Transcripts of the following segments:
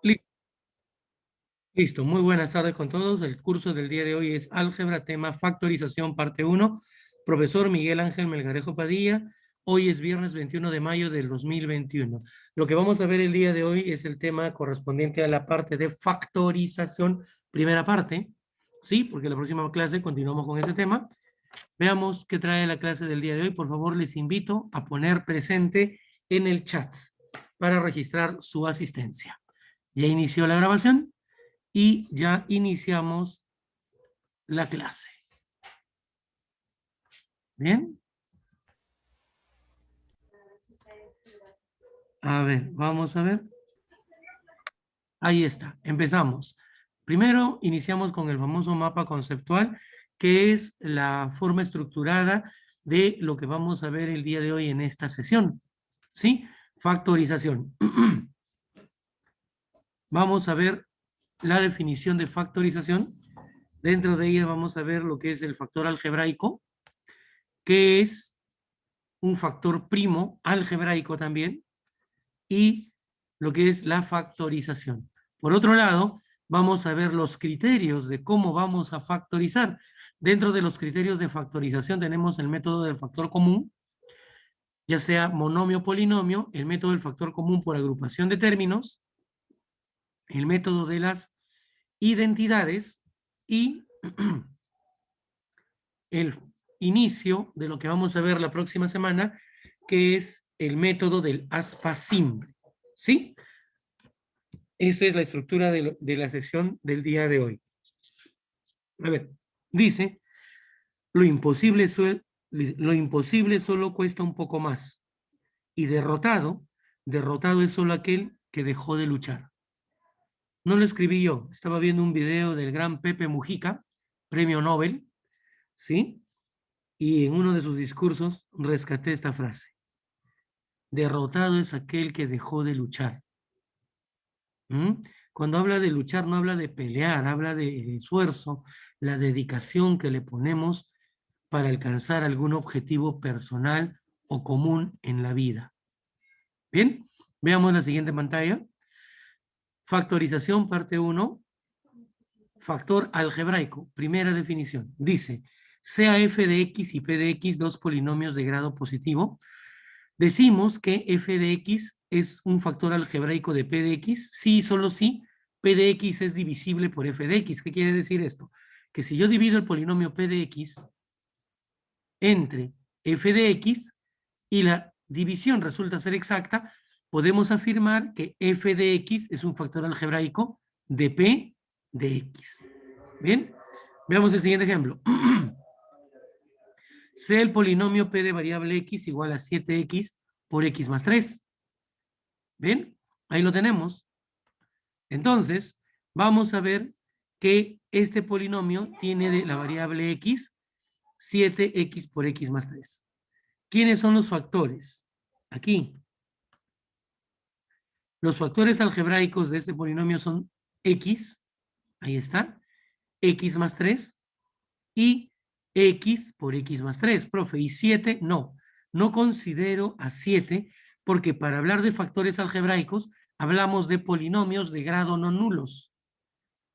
Li- Listo, muy buenas tardes con todos. El curso del día de hoy es Álgebra, tema Factorización, parte uno. Profesor Miguel Ángel Melgarejo Padilla. Hoy es viernes 21 de mayo del 2021. Lo que vamos a ver el día de hoy es el tema correspondiente a la parte de factorización, primera parte, ¿sí? Porque la próxima clase continuamos con ese tema. Veamos qué trae la clase del día de hoy. Por favor, les invito a poner presente en el chat para registrar su asistencia. ¿Ya inició la grabación? Y ya iniciamos la clase. ¿Bien? A ver, vamos a ver. Ahí está, empezamos. Primero iniciamos con el famoso mapa conceptual, que es la forma estructurada de lo que vamos a ver el día de hoy en esta sesión. ¿Sí? Factorización. Vamos a ver la definición de factorización. Dentro de ella vamos a ver lo que es el factor algebraico, que es un factor primo algebraico también, y lo que es la factorización. Por otro lado, vamos a ver los criterios de cómo vamos a factorizar. Dentro de los criterios de factorización tenemos el método del factor común, ya sea monomio o polinomio, el método del factor común por agrupación de términos, el método de las identidades y el inicio de lo que vamos a ver la próxima semana, que es el método del aspa simple. ¿Sí? Esa es la estructura de la sesión del día de hoy. A ver, dice, lo imposible, lo imposible solo cuesta un poco más. Y derrotado es solo aquel que dejó de luchar. No lo escribí yo, estaba viendo un video del gran Pepe Mujica, premio Nobel, ¿sí? Y en uno de sus discursos rescaté esta frase. Derrotado es aquel que dejó de luchar. ¿Mm? Cuando habla de luchar, no habla de pelear, habla de esfuerzo, la dedicación que le ponemos para alcanzar algún objetivo personal o común en la vida. Bien, veamos la siguiente pantalla. Factorización, parte 1. Factor algebraico, primera definición. Dice, sea f de x y p de x dos polinomios de grado positivo. Decimos que f de x es un factor algebraico de p de x, sí, solo sí, p de x es divisible por f de x. ¿Qué quiere decir esto? Que si yo divido el polinomio p de x entre f de x y la división resulta ser exacta, podemos afirmar que f de x es un factor algebraico de p de x. Bien, veamos el siguiente ejemplo. Sea el polinomio p de variable x igual a 7x por x más 3. Bien, ahí lo tenemos. Entonces, vamos a ver que este polinomio tiene de la variable x 7x por x más 3. ¿Quiénes son los factores? Aquí. Los factores algebraicos de este polinomio son x, ahí está, x más 3 y x por x más 3. Profe, ¿y 7? No, no considero a 7 porque para hablar de factores algebraicos hablamos de polinomios de grado no nulos.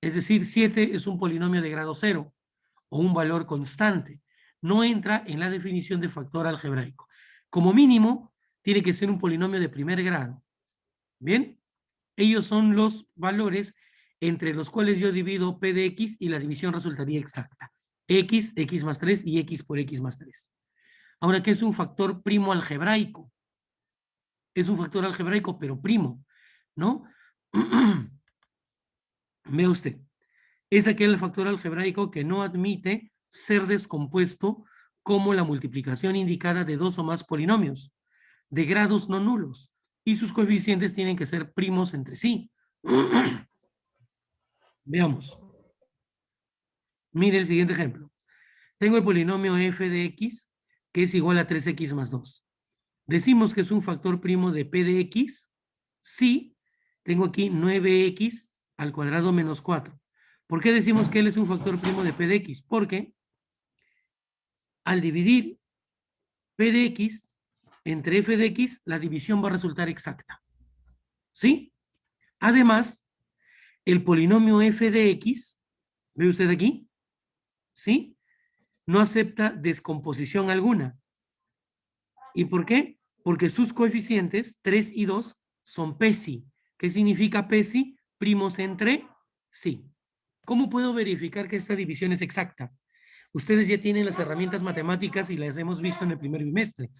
Es decir, 7 es un polinomio de grado 0 o un valor constante. No entra en la definición de factor algebraico. Como mínimo, tiene que ser un polinomio de primer grado. ¿Bien? Ellos son los valores entre los cuales yo divido p de x y la división resultaría exacta. X, x más 3 y x por x más 3. Ahora, ¿qué es un factor primo algebraico? Es un factor algebraico, pero primo, ¿no? Vea usted, es aquel factor algebraico que no admite ser descompuesto como la multiplicación indicada de dos o más polinomios de grados no nulos y sus coeficientes tienen que ser primos entre sí. Veamos. Mire el siguiente ejemplo. Tengo el polinomio f de x que es igual a 3x más 2. Decimos que es un factor primo de p de x si tengo aquí 9x al cuadrado menos 4. ¿Por qué decimos que él es un factor primo de p de x? Porque al dividir p de x entre f de x, la división va a resultar exacta. ¿Sí? Además, el polinomio f de x, ¿ve usted aquí? ¿Sí? No acepta descomposición alguna. ¿Y por qué? Porque sus coeficientes, 3 y 2, son PESI. ¿Qué significa PESI? Primos entre sí. ¿Cómo puedo verificar que esta división es exacta? Ustedes ya tienen las herramientas matemáticas y las hemos visto en el primer bimestre.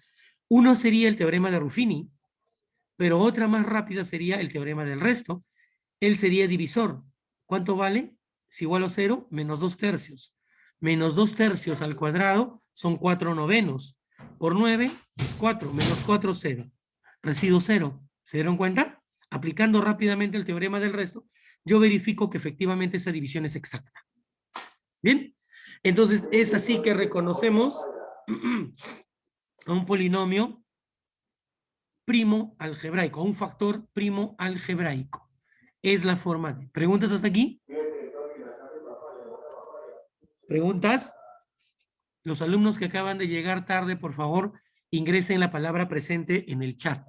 Uno sería el teorema de Ruffini, pero otra más rápida sería el teorema del resto. Él sería divisor. ¿Cuánto vale? Es igual a 0 menos 2 tercios. Menos 2 tercios al cuadrado son 4 novenos. Por 9 es 4. Menos 4, 0. Residuo 0. ¿Se dieron cuenta? Aplicando rápidamente el teorema del resto, yo verifico que efectivamente esa división es exacta. ¿Bien? Entonces, es así que reconocemos a un polinomio primo algebraico, a un factor primo algebraico. Es la forma de. ¿Preguntas hasta aquí? ¿Preguntas? Los alumnos que acaban de llegar tarde, por favor, ingresen la palabra presente en el chat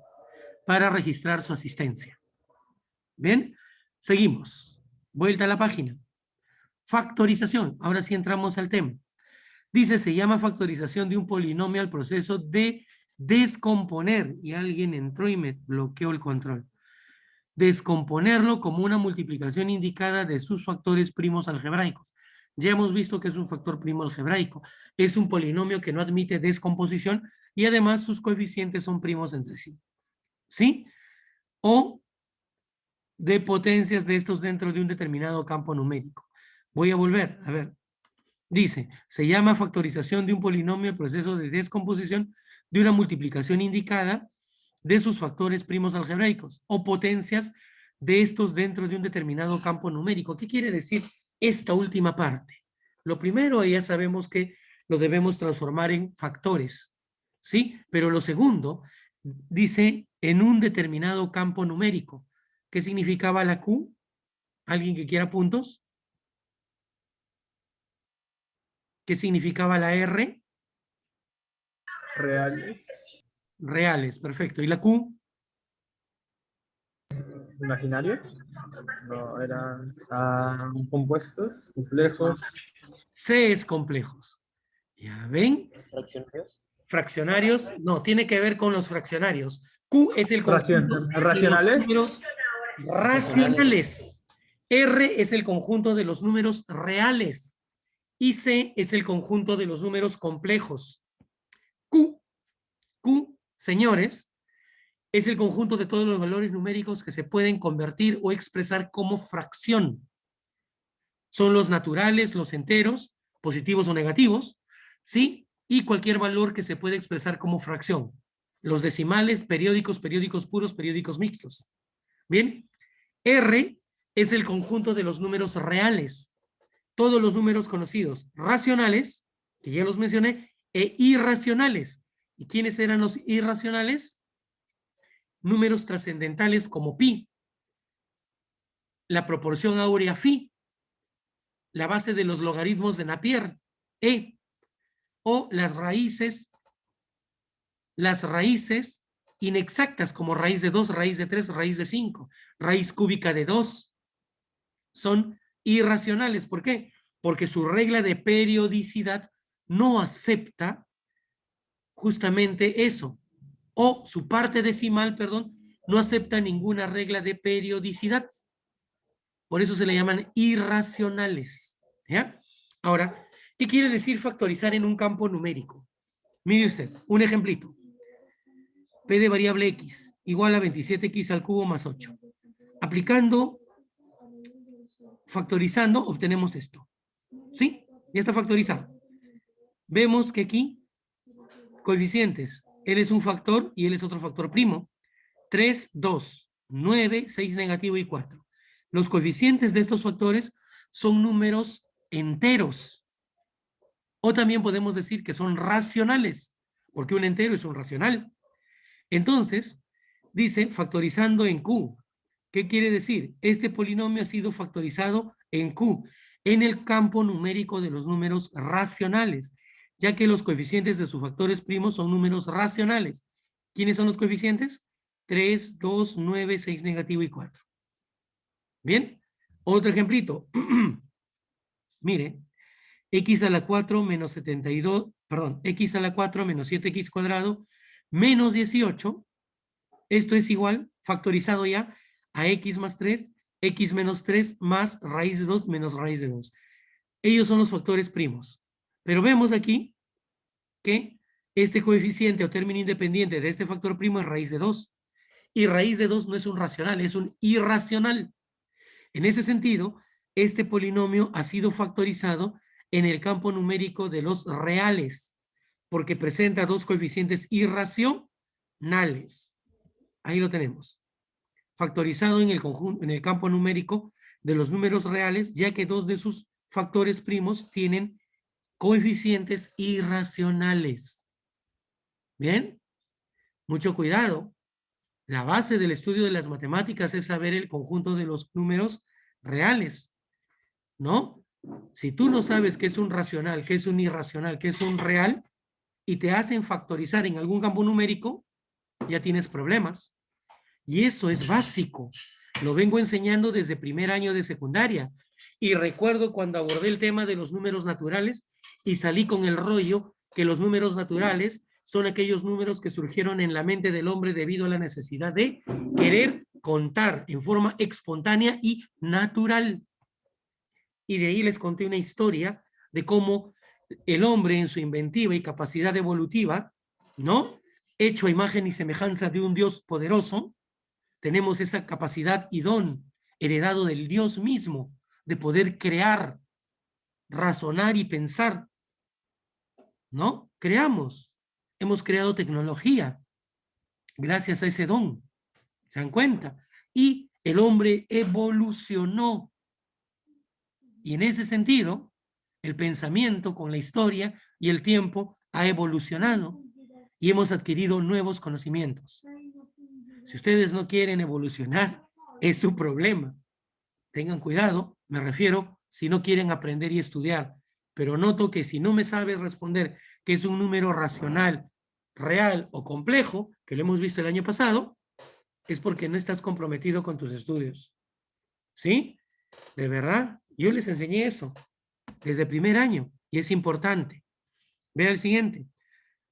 para registrar su asistencia. ¿Bien? Seguimos. Vuelta a la página. Factorización. Ahora sí entramos al tema. Dice, se llama factorización de un polinomio al proceso de descomponer. Y alguien entró y me bloqueó el control. Descomponerlo como una multiplicación indicada de sus factores primos algebraicos. Ya hemos visto que es un factor primo algebraico. Es un polinomio que no admite descomposición y además sus coeficientes son primos entre sí. ¿Sí? O de potencias de estos dentro de un determinado campo numérico. Voy a volver, a ver. Dice, se llama factorización de un polinomio el proceso de descomposición de una multiplicación indicada de sus factores primos algebraicos o potencias de estos dentro de un determinado campo numérico. ¿Qué quiere decir esta última parte? Lo primero, ya sabemos que lo debemos transformar en factores, ¿sí? Pero lo segundo, dice en un determinado campo numérico. ¿Qué significaba la Q? ¿Alguien que quiera puntos? ¿Qué significaba la R? Reales. Reales, perfecto. ¿Y la Q? Imaginarios. No, eran compuestos, complejos. C es complejos. ¿Ya ven? Fraccionarios. Fraccionarios, no, tiene que ver con los fraccionarios. Q es el conjunto de los Racionales. números racionales. R es el conjunto de los números reales. Y C es el conjunto de los números complejos. Q, señores, es el conjunto de todos los valores numéricos que se pueden convertir o expresar como fracción. Son los naturales, los enteros, positivos o negativos, ¿sí? Y cualquier valor que se puede expresar como fracción. Los decimales, periódicos, periódicos puros, periódicos mixtos. Bien, R es el conjunto de los números reales. Todos los números conocidos, racionales, que ya los mencioné, e irracionales. ¿Y quiénes eran los irracionales? Números trascendentales como pi, la proporción áurea phi, la base de los logaritmos de Napier, e, o las raíces inexactas como raíz de 2, raíz de 3, raíz de 5, raíz cúbica de 2, son irracionales. ¿Por qué? Porque su regla de periodicidad no acepta justamente eso, o su parte decimal, perdón, no acepta ninguna regla de periodicidad. Por eso se le llaman irracionales. ¿Ya? Ahora, ¿qué quiere decir factorizar en un campo numérico? Mire usted, un ejemplito. P de variable x igual a 27x al cubo más 8. Aplicando, factorizando, obtenemos esto. ¿Sí? Ya está factorizado. Vemos que aquí, coeficientes, él es un factor y él es otro factor primo. 3, 2, 9, 6 negativo y 4. Los coeficientes de estos factores son números enteros. O también podemos decir que son racionales, porque un entero es un racional. Entonces, dice factorizando en Q. ¿Qué quiere decir? Este polinomio ha sido factorizado en Q, en el campo numérico de los números racionales, ya que los coeficientes de sus factores primos son números racionales. ¿Quiénes son los coeficientes? 3, 2, 9, 6 negativo y 4. Bien, Otro ejemplito. Mire, x a la 4 menos 72, perdón, x a la 4 menos 7x cuadrado menos 18. Esto es igual, factorizado ya, a x más 3, x menos 3 más raíz de 2 menos raíz de 2. Ellos son los factores primos. Pero vemos aquí que este coeficiente o término independiente de este factor primo es raíz de 2. Y raíz de 2 no es un racional, es un irracional. En ese sentido, este polinomio ha sido factorizado en el campo numérico de los reales, porque presenta dos coeficientes irracionales. Ahí lo tenemos. Factorizado en el conjunto, en el campo numérico de los números reales, ya que dos de sus factores primos tienen coeficientes irracionales. ¿Bien? Mucho cuidado. La base del estudio de las matemáticas es saber el conjunto de los números reales, ¿no? Si tú no sabes qué es un racional, qué es un irracional, qué es un real, y te hacen factorizar en algún campo numérico, ya tienes problemas. Y eso es básico. Lo vengo enseñando desde primer año de secundaria. Y recuerdo cuando abordé el tema de los números naturales y salí con el rollo que los números naturales son aquellos números que surgieron en la mente del hombre debido a la necesidad de querer contar en forma espontánea y natural. Y de ahí les conté una historia de cómo el hombre en su inventiva y capacidad evolutiva, ¿no? Hecho a imagen y semejanza de un Dios poderoso, tenemos esa capacidad y don heredado del Dios mismo de poder crear, razonar y pensar, ¿no? Creamos, hemos creado tecnología gracias a ese don, ¿se dan cuenta? Y el hombre evolucionó. Y en ese sentido, el pensamiento con la historia y el tiempo ha evolucionado y hemos adquirido nuevos conocimientos. Si ustedes no quieren evolucionar, es su problema. Tengan cuidado, me refiero, si no quieren aprender y estudiar. Pero noto que si no me sabes responder que es un número racional, real o complejo, que lo hemos visto el año pasado, es porque no estás comprometido con tus estudios. ¿Sí? De verdad, yo les enseñé eso desde primer año y es importante. Vea el siguiente.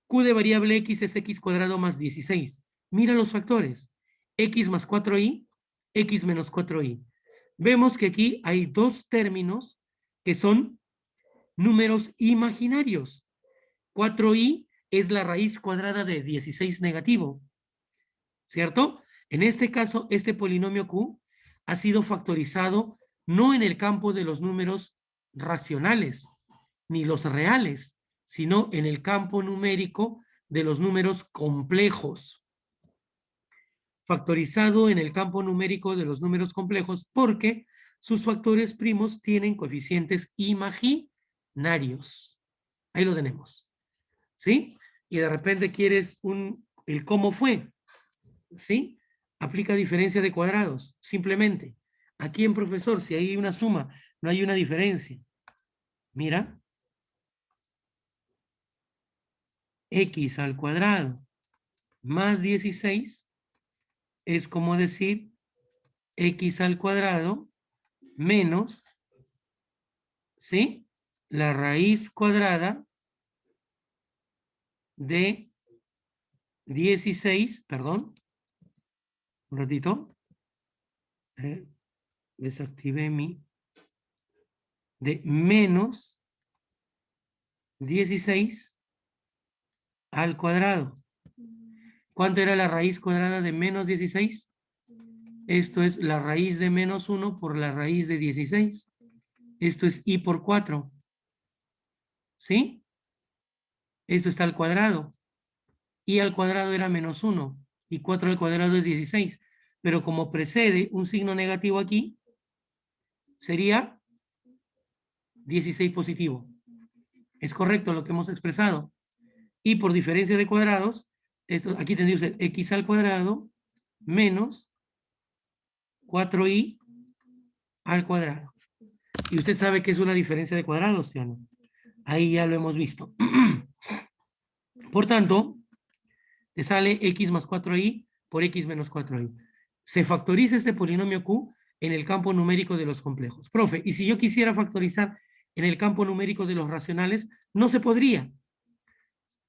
Q de variable x es x cuadrado más 16. Mira los factores. X más 4y, x menos 4y. Vemos que aquí hay dos términos que son números imaginarios. 4y es la raíz cuadrada de 16 negativo, ¿cierto? En este caso, este polinomio Q ha sido factorizado no en el campo de los números racionales ni los reales, sino en el campo numérico de los números complejos. Factorizado en el campo numérico de los números complejos porque sus factores primos tienen coeficientes imaginarios. Ahí lo tenemos. ¿Sí? Y de repente quieres el cómo fue. ¿Sí? Aplica diferencia de cuadrados. Simplemente. Aquí en profesor, si hay una suma, no hay una diferencia. Mira. X al cuadrado más 16 es como decir x al cuadrado menos, ¿sí? La raíz cuadrada de 16, perdón, un ratito, desactivé de menos 16 al cuadrado. ¿Cuánto era la raíz cuadrada de menos 16? Esto es la raíz de menos 1 por la raíz de 16. Esto es i por 4. ¿Sí? Esto está al cuadrado. I al cuadrado era menos 1 y 4 al cuadrado es 16. Pero como precede un signo negativo aquí, sería 16 positivo. Es correcto lo que hemos expresado. Y por diferencia de cuadrados, esto, aquí tendría que ser x al cuadrado menos 4i al cuadrado. Y usted sabe que es una diferencia de cuadrados, ¿sí o no? Ahí ya lo hemos visto. Por tanto, te sale x más 4i por x menos 4i. Se factoriza este polinomio q en el campo numérico de los complejos. Profe, y si yo quisiera factorizar en el campo numérico de los racionales, no se podría.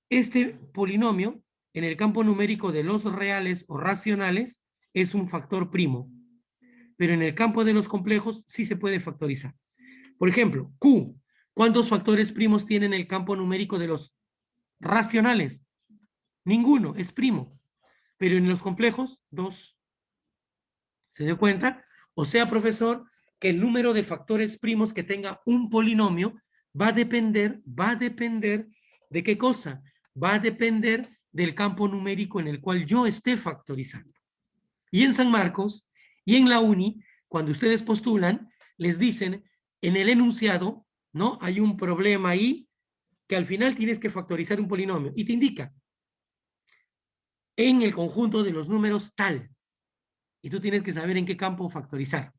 Este polinomio en el campo numérico de los reales o racionales es un factor primo, pero en el campo de los complejos sí se puede factorizar. Por ejemplo, Q, ¿cuántos factores primos tiene en el campo numérico de los racionales? Ninguno, es primo, pero en los complejos, 2. ¿Se dio cuenta? O sea, profesor, que el número de factores primos que tenga un polinomio va a depender ¿de qué cosa? Va a depender del campo numérico en el cual yo esté factorizando. Y en San Marcos y en la uni, cuando ustedes postulan, les dicen en el enunciado, ¿no? Hay un problema ahí que al final tienes que factorizar un polinomio y te indica en el conjunto de los números tal. Y tú tienes que saber en qué campo factorizar.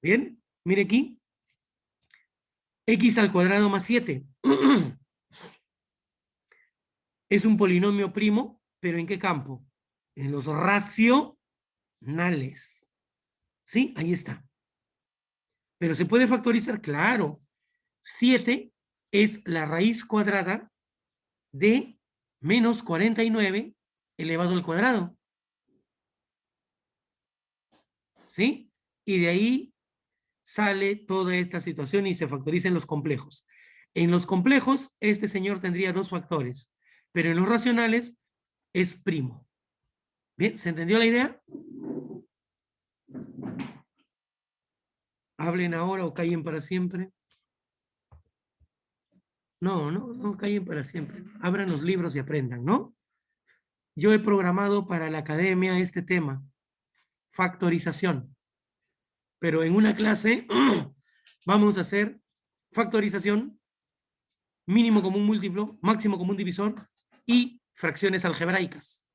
¿Bien? Mire aquí. X al cuadrado más 7. Es un polinomio primo, pero ¿en qué campo? En los racionales. ¿Sí? Ahí está. Pero ¿se puede factorizar? Claro. 7 es la raíz cuadrada de menos 49 elevado al cuadrado. ¿Sí? Y de ahí sale toda esta situación y se factoriza en los complejos. En los complejos, este señor tendría 2 factores, pero en los racionales es primo. ¿Bien? ¿Se entendió la idea? Hablen ahora o callen para siempre. No callen para siempre. Abran los libros y aprendan, ¿no? Yo he programado para la academia este tema, factorización. Pero en una clase vamos a hacer factorización, mínimo común múltiplo, máximo común divisor y fracciones algebraicas.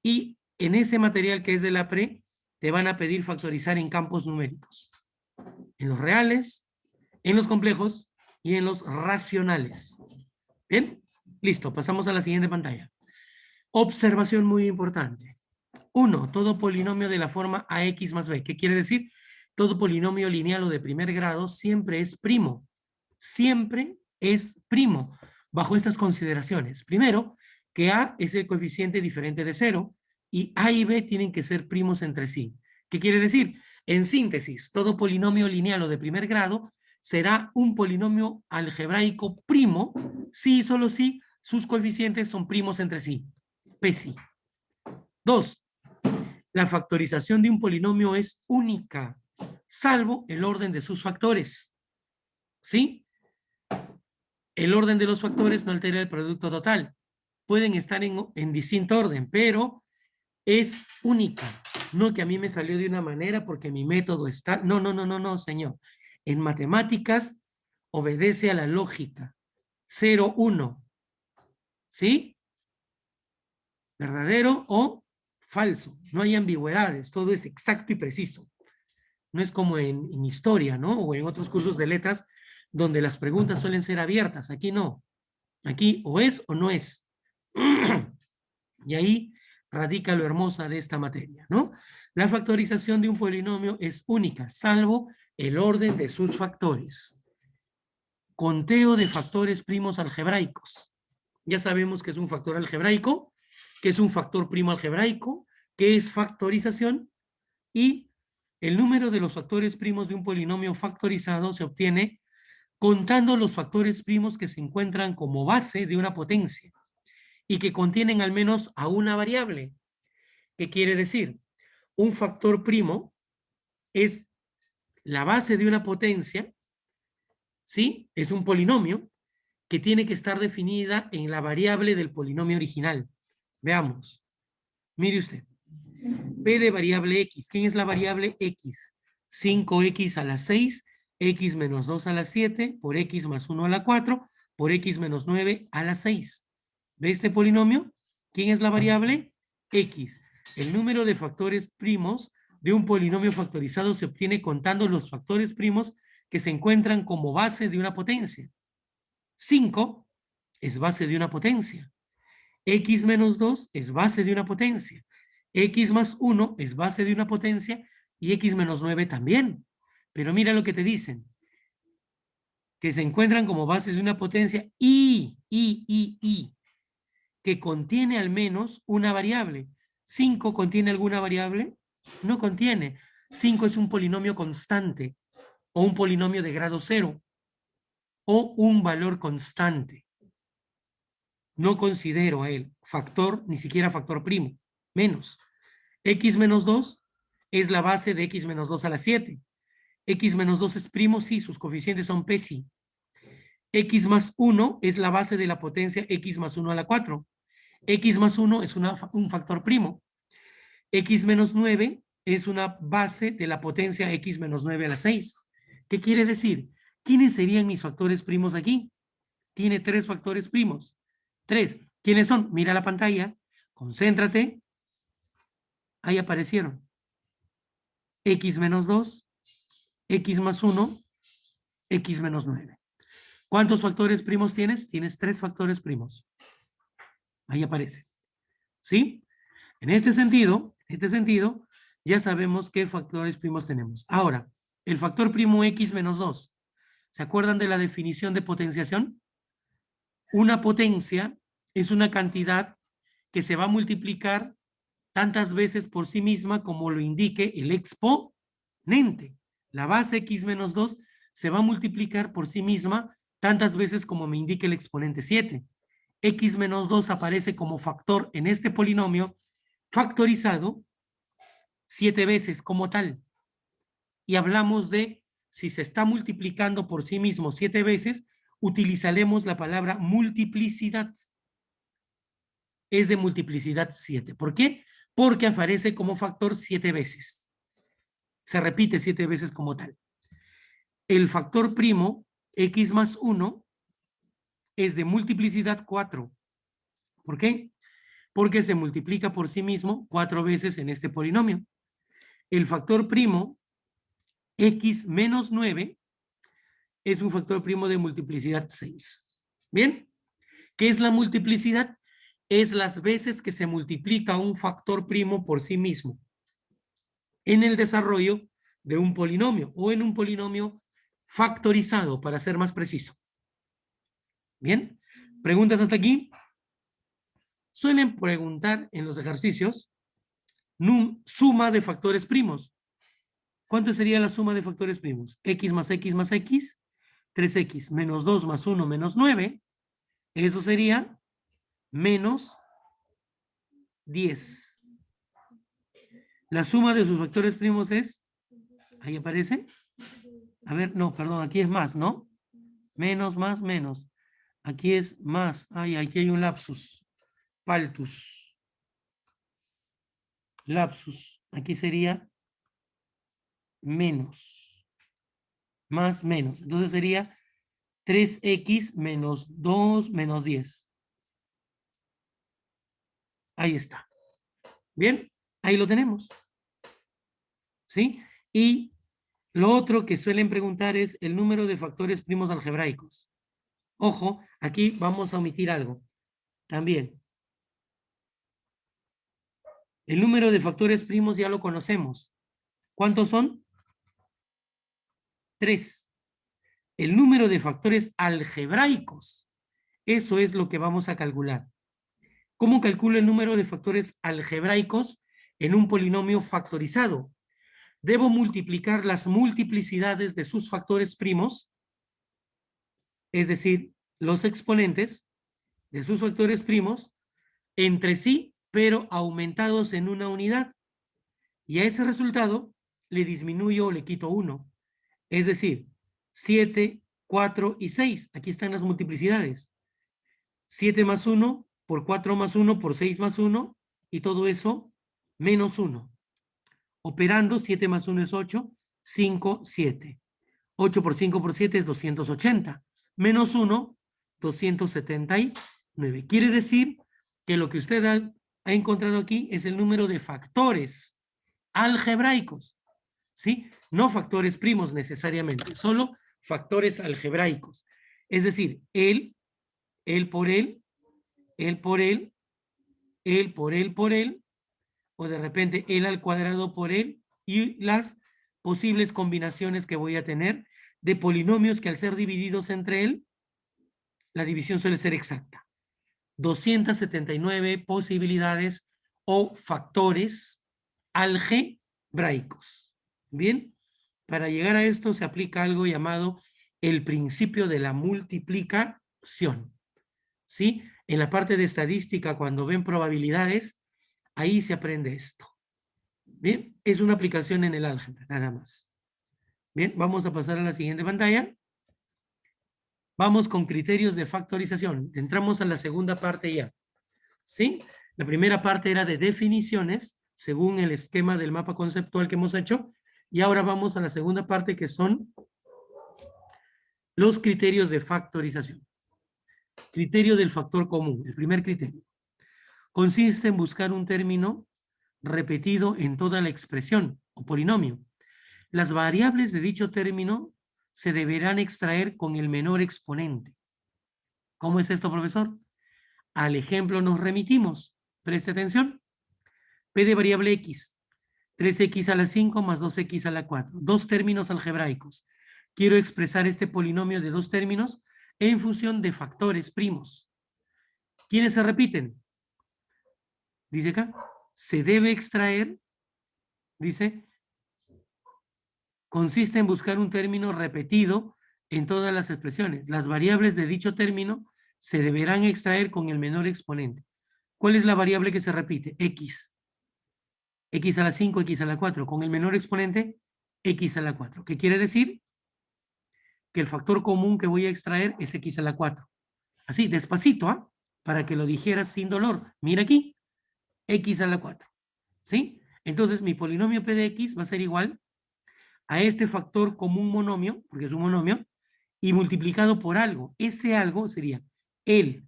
Y en ese material que es de la pre, te van a pedir factorizar en campos numéricos. En los reales, en los complejos y en los racionales. ¿Bien? Listo, pasamos a la siguiente pantalla. Observación muy importante. 1. Todo polinomio de la forma ax más b. ¿Qué quiere decir? Todo polinomio lineal o de primer grado siempre es primo. Siempre es primo. Bajo estas consideraciones. Primero, que a es el coeficiente diferente de 0 y a y b tienen que ser primos entre sí. ¿Qué quiere decir? En síntesis, todo polinomio lineal o de primer grado será un polinomio algebraico primo si y solo si sus coeficientes son primos entre sí. PSI. 2. La factorización de un polinomio es única, salvo el orden de sus factores. ¿Sí? El orden de los factores no altera el producto total. Pueden estar en distinto orden, pero es única. No que a mí me salió de una manera porque mi método está... No, señor. En matemáticas obedece a la lógica. 0, 1. ¿Sí? ¿Verdadero o falso? No hay ambigüedades. Todo es exacto y preciso. No es como en historia, ¿no? O en otros cursos de letras donde las preguntas suelen ser abiertas. Aquí no. Aquí o es o no es. Y ahí radica lo hermosa de esta materia, ¿no? La factorización de un polinomio es única, salvo el orden de sus factores. Conteo de factores primos algebraicos. Ya sabemos que es un factor algebraico, que es un factor primo algebraico, que es factorización, y el número de los factores primos de un polinomio factorizado se obtiene contando los factores primos que se encuentran como base de una potencia y que contienen al menos a una variable. ¿Qué quiere decir? Un factor primo es la base de una potencia, ¿sí? Es un polinomio que tiene que estar definida en la variable del polinomio original. Veamos. Mire usted. P de variable X. ¿Quién es la variable X? 5X a la 6, X menos 2 a la 7, por X más 1 a la 4, por X menos 9 a la 6. ¿Ve este polinomio? ¿Quién es la variable? X. El número de factores primos de un polinomio factorizado se obtiene contando los factores primos que se encuentran como base de una potencia. 5 es base de una potencia. X menos 2 es base de una potencia. X más 1 es base de una potencia y x menos 9 también. Pero mira lo que te dicen. Que se encuentran como bases de una potencia y, que contiene al menos una variable. ¿5 contiene alguna variable? No contiene. 5 es un polinomio constante o un polinomio de grado 0 o un valor constante. No considero a él factor, ni siquiera factor primo, menos. X menos 2 es la base de x menos 2 a la 7. X menos 2 es primo, sí, sus coeficientes son P, sí. X más 1 es la base de la potencia x más 1 a la 4. X más 1 es un factor primo. X menos 9 es una base de la potencia x menos 9 a la 6. ¿Qué quiere decir? ¿Quiénes serían mis factores primos aquí? Tiene 3 factores primos. 3. ¿Quiénes son? Mira la pantalla, concéntrate. Ahí aparecieron. X menos 2, X más 1, X menos 9. ¿Cuántos factores primos tienes? Tienes 3 factores primos. Ahí aparece. ¿Sí? En este sentido, ya sabemos qué factores primos tenemos. Ahora, el factor primo X menos 2. ¿Se acuerdan de la definición de potenciación? Una potencia es una cantidad que se va a multiplicar tantas veces por sí misma como lo indique el exponente. La base x menos 2 se va a multiplicar por sí misma tantas veces como me indique el exponente 7. X menos 2 aparece como factor en este polinomio factorizado 7 veces como tal. Y hablamos de si se está multiplicando por sí mismo 7 veces, utilizaremos la palabra multiplicidad. Es de multiplicidad 7. ¿Por qué? Porque aparece como factor 7 veces. Se repite 7 veces como tal. El factor primo, x más 1, es de multiplicidad 4. ¿Por qué? Porque se multiplica por sí mismo 4 veces en este polinomio. El factor primo, x menos 9, es un factor primo de multiplicidad 6. ¿Bien? ¿Qué es la multiplicidad? Es las veces que se multiplica un factor primo por sí mismo en el desarrollo de un polinomio o en un polinomio factorizado, para ser más preciso. ¿Bien? ¿Preguntas hasta aquí? Suelen preguntar en los ejercicios suma de factores primos. ¿Cuánto sería la suma de factores primos? X más X más X, 3X menos 2 más 1 menos 9. Eso sería menos 10. La suma de sus factores primos es, ahí aparece. A ver, no, perdón, aquí es más, ¿no? Menos, más, menos. Aquí es más. Ay, aquí hay un lapsus. Paltus. Lapsus. Aquí sería menos. Más, menos. Entonces sería 3x menos 2 menos 10. Ahí está. Bien, ahí lo tenemos. ¿Sí? Y lo otro que suelen preguntar es el número de factores primos algebraicos. Ojo, aquí vamos a omitir algo. También. El número de factores primos ya lo conocemos. ¿Cuántos son? 3. El número de factores algebraicos. Eso es lo que vamos a calcular. ¿Cómo calculo el número de factores algebraicos en un polinomio factorizado? Debo multiplicar las multiplicidades de sus factores primos, es decir, los exponentes de sus factores primos, entre sí, pero aumentados en una unidad. Y a ese resultado le disminuyo o le quito 1. Es decir, 7, 4 y 6. Aquí están las multiplicidades. 7 más 1 por 4 más 1 por 6 más 1 y todo eso menos 1. Operando, 7 más 1 es 8, 5, 7. 8 por 5 por 7 es 280. Menos 1, 279. Quiere decir que lo que usted ha encontrado aquí es el número de factores algebraicos, ¿sí? No factores primos necesariamente, solo factores algebraicos. Es decir, él por él, él por él, él por él, o de repente él al cuadrado por él, y las posibles combinaciones que voy a tener de polinomios que al ser divididos entre él, la división suele ser exacta. 279 posibilidades o factores algebraicos. Bien, para llegar a esto se aplica algo llamado el principio de la multiplicación. ¿Sí? En la parte de estadística, cuando ven probabilidades, ahí se aprende esto. Bien, es una aplicación en el álgebra, nada más. Bien, vamos a pasar a la siguiente pantalla. Vamos con criterios de factorización. Entramos a la segunda parte ya. ¿Sí? La primera parte era de definiciones, según el esquema del mapa conceptual que hemos hecho. Y ahora vamos a la segunda parte, que son los criterios de factorización. Criterio del factor común. El primer criterio consiste en buscar un término repetido en toda la expresión o polinomio. Las variables de dicho término se deberán extraer con el menor exponente. ¿Cómo es esto, profesor? Al ejemplo nos remitimos. Preste atención. P de variable x, 3x a la 5 más 2x a la 4. Dos términos algebraicos. Quiero expresar este polinomio de dos términos en función de factores primos. ¿Quiénes se repiten? Dice acá, se debe extraer, dice, consiste en buscar un término repetido en todas las expresiones. Las variables de dicho término se deberán extraer con el menor exponente. ¿Cuál es la variable que se repite? X. X a la 5, X a la 4. Con el menor exponente, X a la 4. ¿Qué quiere decir? Que el factor común que voy a extraer es X a la 4. Así, despacito, ¿ah? Para que lo dijeras sin dolor. Mira aquí, X a la 4. ¿Sí? Entonces, mi polinomio P de X va a ser igual a este factor común monomio, porque es un monomio, y multiplicado por algo. Ese algo sería el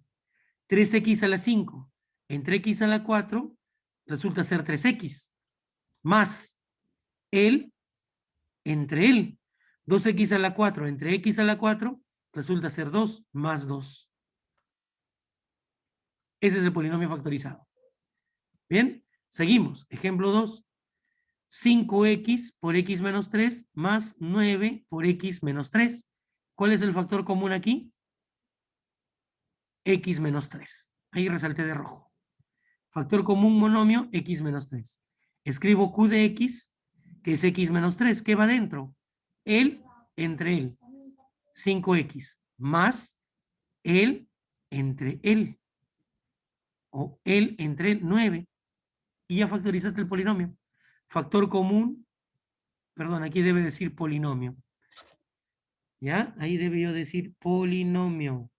3x a la 5 entre x a la 4, resulta ser 3x, más el entre el 2x a la 4 entre x a la 4, resulta ser 2 más 2. Ese es el polinomio factorizado. Bien, seguimos. Ejemplo 2. 5x por x menos 3 más 9 por x menos 3. ¿Cuál es el factor común aquí? X menos 3. Ahí resalté de rojo. Factor común monomio, x menos 3. Escribo q de x, que es x menos 3. ¿Qué va dentro? El entre el. 5x más el entre el. O el entre el 9. Y ya factorizaste el polinomio. Factor común, perdón, aquí debe decir polinomio. ¿Ya? Ahí debe yo decir polinomio.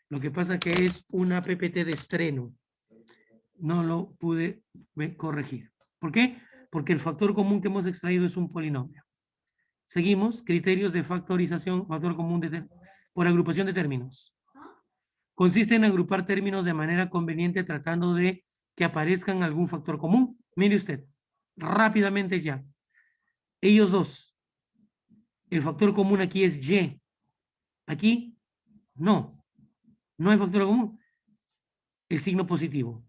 Lo que pasa que es una PPT de estreno. No lo pude corregir. ¿Por qué? Porque el factor común que hemos extraído es un polinomio. Seguimos, criterios de factorización, factor común por agrupación de términos. Consiste en agrupar términos de manera conveniente tratando de que aparezcan algún factor común. Mire usted, rápidamente ya. Ellos dos. El factor común aquí es Y. Aquí, no. No hay factor común. El signo positivo.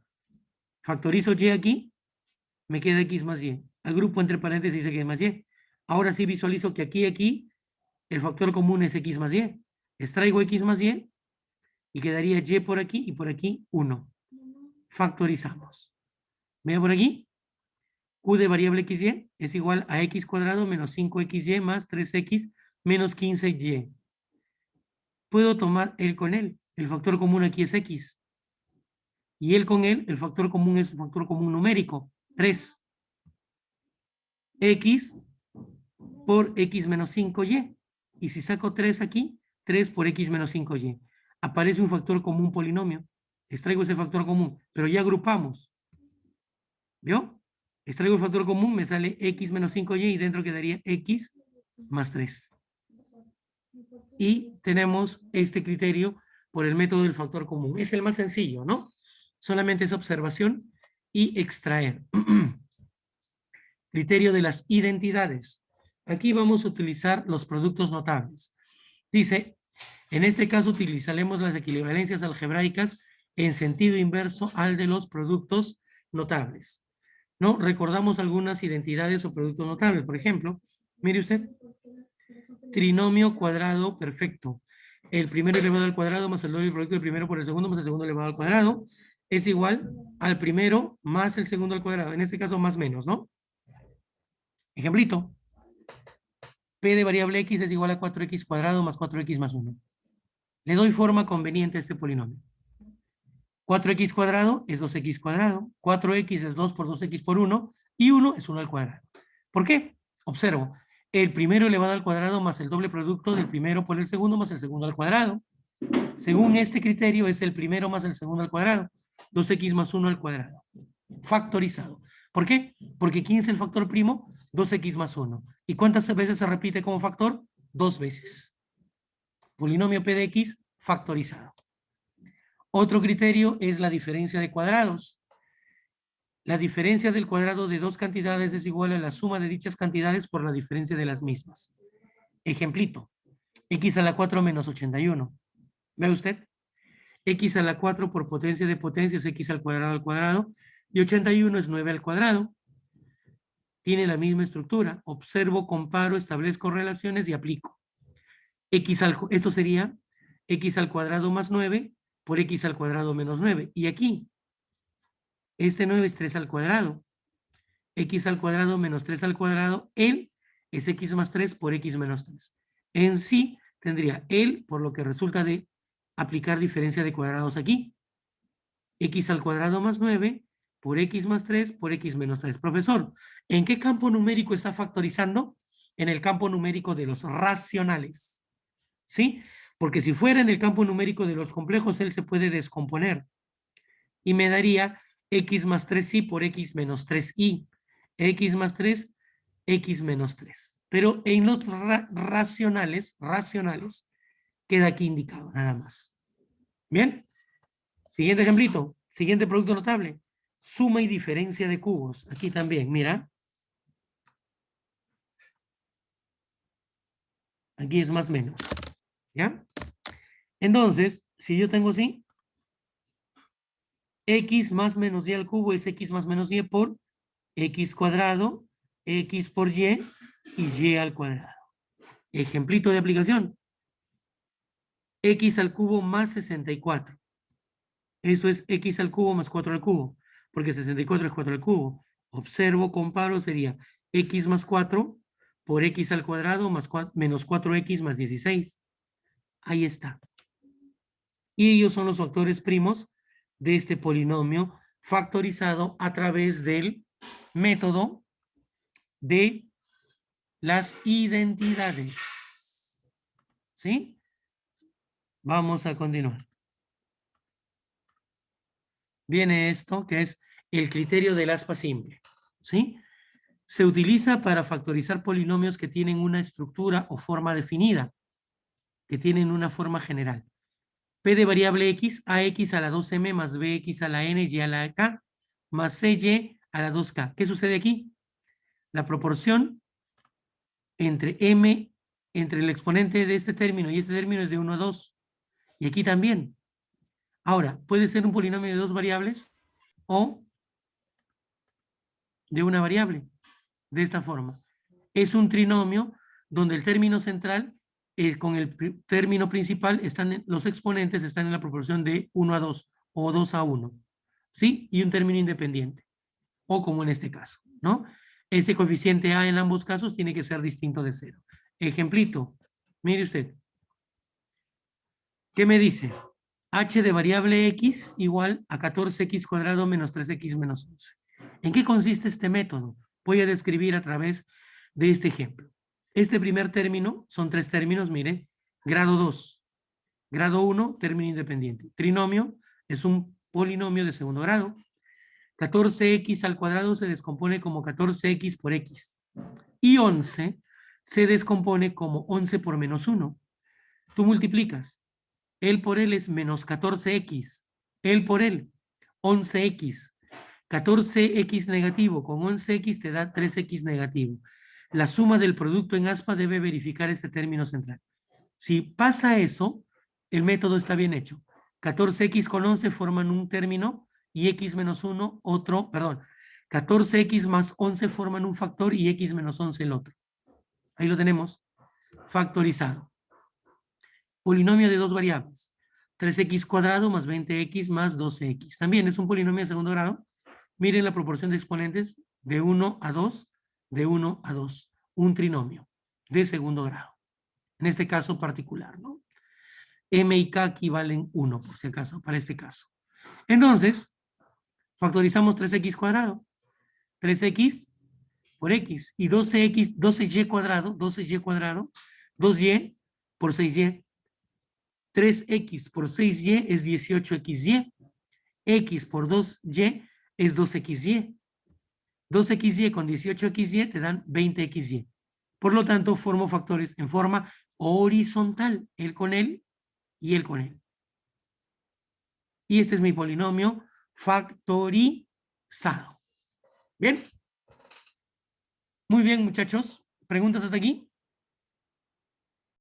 Factorizo Y aquí, me queda X más Y. Agrupo entre paréntesis X más Y. Ahora sí visualizo que aquí, el factor común es X más Y. Extraigo X más Y y quedaría Y por aquí y por aquí 1. Factorizamos. ¿Veo por aquí? Q de variable XY es igual a X cuadrado menos 5XY más 3X menos 15Y. Puedo tomar él con él. El factor común aquí es X. Y él con él, el factor común es un factor común numérico. 3. X por X menos 5Y. Y si saco 3 aquí, 3 por X menos 5Y. Aparece un factor común polinomio. Extraigo ese factor común, pero ya agrupamos. ¿Vio? Extraigo el factor común, me sale X menos 5Y y dentro quedaría X más 3. Y tenemos este criterio por el método del factor común. Es el más sencillo, ¿no? Solamente es observación y extraer. Criterio de las identidades. Aquí vamos a utilizar los productos notables. Dice, En este caso utilizaremos las equivalencias algebraicas en sentido inverso al de los productos notables. ¿No? Recordamos algunas identidades o productos notables. Por ejemplo, mire usted, trinomio cuadrado perfecto. El primero elevado al cuadrado más el doble del producto del primero por el segundo más el segundo elevado al cuadrado es igual al primero más el segundo al cuadrado. En este caso más menos, ¿no? Ejemplito. P de variable x es igual a 4x cuadrado más 4x más 1. Le doy forma conveniente a este polinomio. 4x cuadrado es 2x cuadrado, 4x es 2 por 2x por 1, y 1 es 1 al cuadrado. ¿Por qué? Observo, el primero elevado al cuadrado más el doble producto del primero por el segundo más el segundo al cuadrado. Según este criterio es el primero más el segundo al cuadrado, 2x más 1 al cuadrado, factorizado. ¿Por qué? Porque ¿quién es el factor primo? 2x más 1. ¿Y cuántas veces se repite como factor? 2 veces. Polinomio P de x factorizado. Otro criterio es la diferencia de cuadrados. La diferencia del cuadrado de dos cantidades es igual a la suma de dichas cantidades por la diferencia de las mismas. Ejemplito, x a la 4 menos 81. ¿Ve usted? X a la 4 por potencia de potencias, x al cuadrado, y 81 es 9 al cuadrado. Tiene la misma estructura. Observo, comparo, establezco relaciones y aplico. Esto sería x al cuadrado más 9 por x al cuadrado menos 9. Y aquí, este 9 es 3 al cuadrado. X al cuadrado menos 3 al cuadrado, él es x más 3 por x menos 3. En sí, tendría él, por lo que resulta de aplicar diferencia de cuadrados aquí. X al cuadrado más 9 por x más 3 por x menos 3. Profesor, ¿en qué campo numérico está factorizando? En el campo numérico de los racionales. ¿Sí? Porque si fuera en el campo numérico de los complejos, él se puede descomponer. Y me daría x más 3y por x menos 3y. X más 3, x menos 3. Pero en los racionales, queda aquí indicado, nada más. Bien. Siguiente ejemplito. Siguiente producto notable. Suma y diferencia de cubos. Aquí también, mira. Aquí es más menos. ¿Ya? Entonces, si yo tengo así, x más menos y al cubo es x más menos y por x cuadrado, x por y y al cuadrado. Ejemplito de aplicación. X al cubo más 64. Esto es x al cubo más 4 al cubo, porque 64 es 4 al cubo. Observo, comparo, sería x más 4 por x al cuadrado más menos 4x más 16. Ahí está. Y ellos son los factores primos de este polinomio factorizado a través del método de las identidades. ¿Sí? Vamos a continuar. Viene esto que es el criterio del aspa simple. ¿Sí? Se utiliza para factorizar polinomios que tienen una estructura o forma definida, que tienen una forma general. P de variable x, ax a la 2m más bx a la n y a la k más cy a la 2k. ¿Qué sucede aquí? La proporción entre m, entre el exponente de este término y este término es de 1 a 2. Y aquí también. Ahora, puede ser un polinomio de dos variables o de una variable. De esta forma. Es un trinomio donde el término central con el término principal los exponentes están en la proporción de 1 a 2 o 2 a 1. ¿Sí? Y un término independiente. O como en este caso, ¿no? Ese coeficiente A en ambos casos tiene que ser distinto de 0. Ejemplito. Mire usted. ¿Qué me dice? H de variable x igual a 14x cuadrado menos 3x menos 11. ¿En qué consiste este método? Voy a describir a través de este ejemplo. Este primer término, son tres términos, mire, grado 2. Grado 1, término independiente. Trinomio es un polinomio de segundo grado. 14x al cuadrado se descompone como 14x por x. Y 11 se descompone como 11 por menos 1. Tú multiplicas. Él por él es menos 14x. Él por él, 11x. 14x negativo con 11x te da 3x negativo. La suma del producto en aspa debe verificar este término central. Si pasa eso, el método está bien hecho. 14x con 11 forman un término y x menos 1 otro, perdón, 14x más 11 forman un factor y x menos 11 el otro. Ahí lo tenemos, factorizado. Polinomio de dos variables, 3x cuadrado más 20x más 12x. También es un polinomio de segundo grado. Miren la proporción de exponentes de 1 a 2, de 1 a 2. Un trinomio de segundo grado. En este caso particular, ¿no? M y K equivalen 1, por si acaso, para este caso. Entonces, factorizamos 3x cuadrado. 3x por x. Y 12x, 12y cuadrado, 2y por 6y. 3x por 6y es 18xy. X por 2y es 2xy. 2xy con 18xy te dan 20xy. Por lo tanto, formo factores en forma horizontal, él con él y él con él. Y este es mi polinomio factorizado. ¿Bien? Muy bien, muchachos. ¿Preguntas hasta aquí?